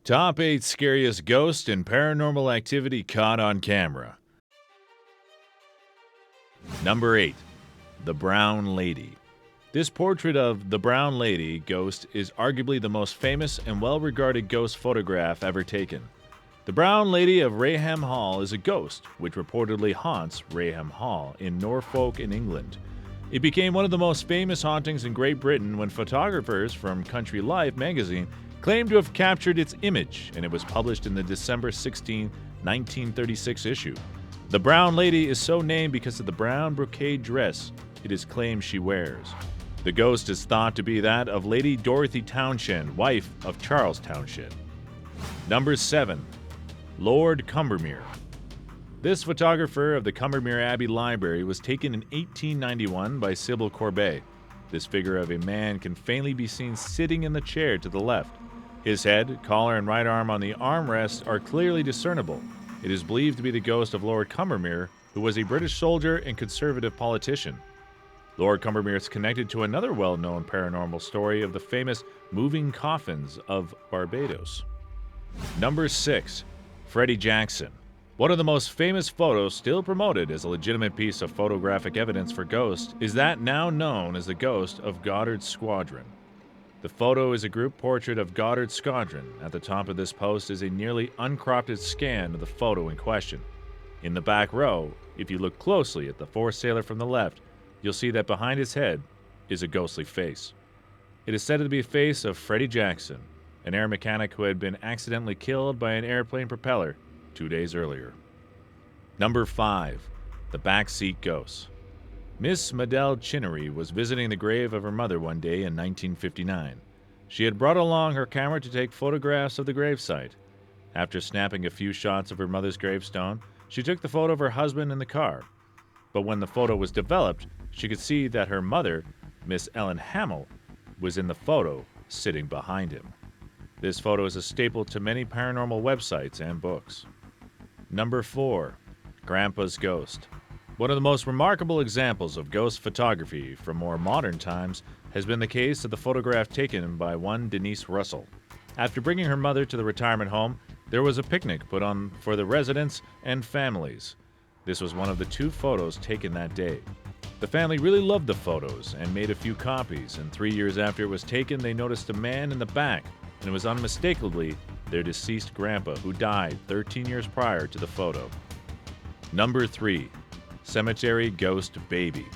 Top 8 scariest ghost and paranormal activity caught on camera. Number 8. The Brown Lady. This portrait of the Brown Lady ghost is arguably the most famous and well-regarded ghost photograph ever taken. The Brown Lady of Raynham Hall is a ghost which reportedly haunts Raynham Hall in Norfolk in England. It became one of the most famous hauntings in Great Britain when photographers from Country Life magazine claimed to have captured its image, and it was published in the December 16, 1936 issue. The Brown Lady is so named because of the brown brocade dress it is claimed she wears. The ghost is thought to be that of Lady Dorothy Townshend, wife of Charles Townshend. Number 7. Lord Combermere. This photographer of the Combermere Abbey Library was taken in 1891 by Sybil Corbet. This figure of a man can faintly be seen sitting in the chair to the left. His head, collar, and right arm on the armrest are clearly discernible. It is believed to be the ghost of Lord Combermere, who was a British soldier and conservative politician. Lord Combermere is connected to another well-known paranormal story of the famous moving coffins of Barbados. Number 6. Freddie Jackson. One of the most famous photos still promoted as a legitimate piece of photographic evidence for ghosts is that now known as the ghost of Goddard's Squadron. The photo is a group portrait of Goddard's Squadron. At the top of this post is a nearly uncropped scan of the photo in question. In the back row, if you look closely at the fourth sailor from the left, you'll see that behind his head is a ghostly face. It is said to be the face of Freddie Jackson, an air mechanic who had been accidentally killed by an airplane propeller 2 days earlier. Number 5. The Backseat Ghost. Miss Madele Chinnery was visiting the grave of her mother one day in 1959. She had brought along her camera to take photographs of the gravesite. After snapping a few shots of her mother's gravestone, she took the photo of her husband in the car. But when the photo was developed, she could see that her mother, Miss Ellen Hamill, was in the photo, sitting behind him. This photo is a staple to many paranormal websites and books. Number 4. Grandpa's Ghost. One of the most remarkable examples of ghost photography from more modern times has been the case of the photograph taken by one Denise Russell. After bringing her mother to the retirement home, there was a picnic put on for the residents and families. This was one of the 2 photos taken that day. The family really loved the photos and made a few copies, and 3 years after it was taken, they noticed a man in the back, and it was unmistakably their deceased grandpa who died 13 years prior to the photo. Number 3. Cemetery Ghost Baby.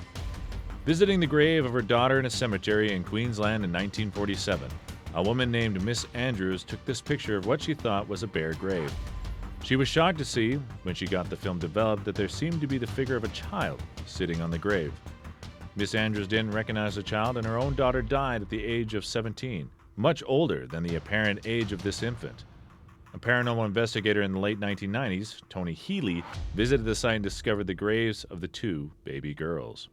Visiting the grave of her daughter in a cemetery in Queensland in 1947, a woman named Miss Andrews took this picture of what she thought was a bare grave. She was shocked to see, when she got the film developed, that there seemed to be the figure of a child sitting on the grave. Miss Andrews didn't recognize the child, and her own daughter died at the age of 17, much older than the apparent age of this infant. A paranormal investigator in the late 1990s, Tony Healy, visited the site and discovered the graves of the 2 baby girls.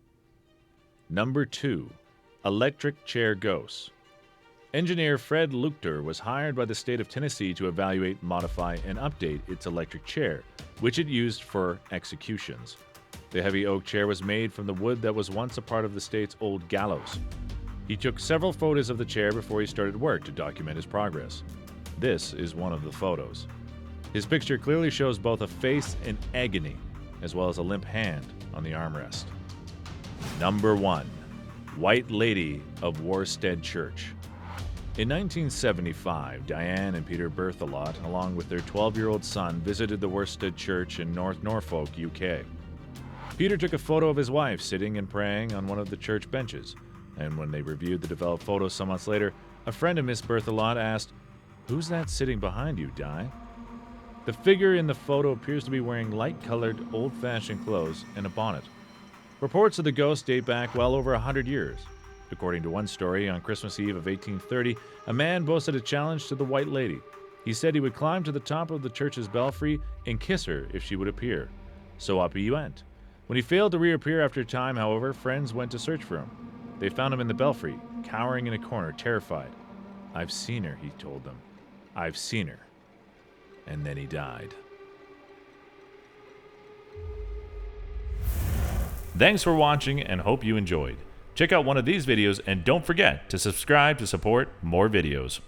Number 2. Electric Chair Ghosts. Engineer Fred Luchter was hired by the state of Tennessee to evaluate, modify, and update its electric chair, which it used for executions. The heavy oak chair was made from the wood that was once a part of the state's old gallows. He took several photos of the chair before he started work to document his progress. This is one of the photos. His picture clearly shows both a face in agony, as well as a limp hand on the armrest. Number 1. White Lady of Worstead Church. In 1975, Diane and Peter Berthelot, along with their 12-year-old son, visited the Worstead Church in North Norfolk, UK. Peter took a photo of his wife sitting and praying on one of the church benches, and when they reviewed the developed photo some months later, a friend of Miss Berthelot asked, "Who's that sitting behind you, Di?" The figure in the photo appears to be wearing light-colored, old-fashioned clothes and a bonnet. Reports of the ghost date back well over 100 years. According to one story, on Christmas Eve of 1830, a man boasted a challenge to the White Lady. He said he would climb to the top of the church's belfry and kiss her if she would appear. So up he went. When he failed to reappear after a time, however, friends went to search for him. They found him in the belfry, cowering in a corner, terrified. "I've seen her," he told them. "I've seen her." And then he died. Thanks for watching and hope you enjoyed. Check out one of these videos and don't forget to subscribe to support more videos.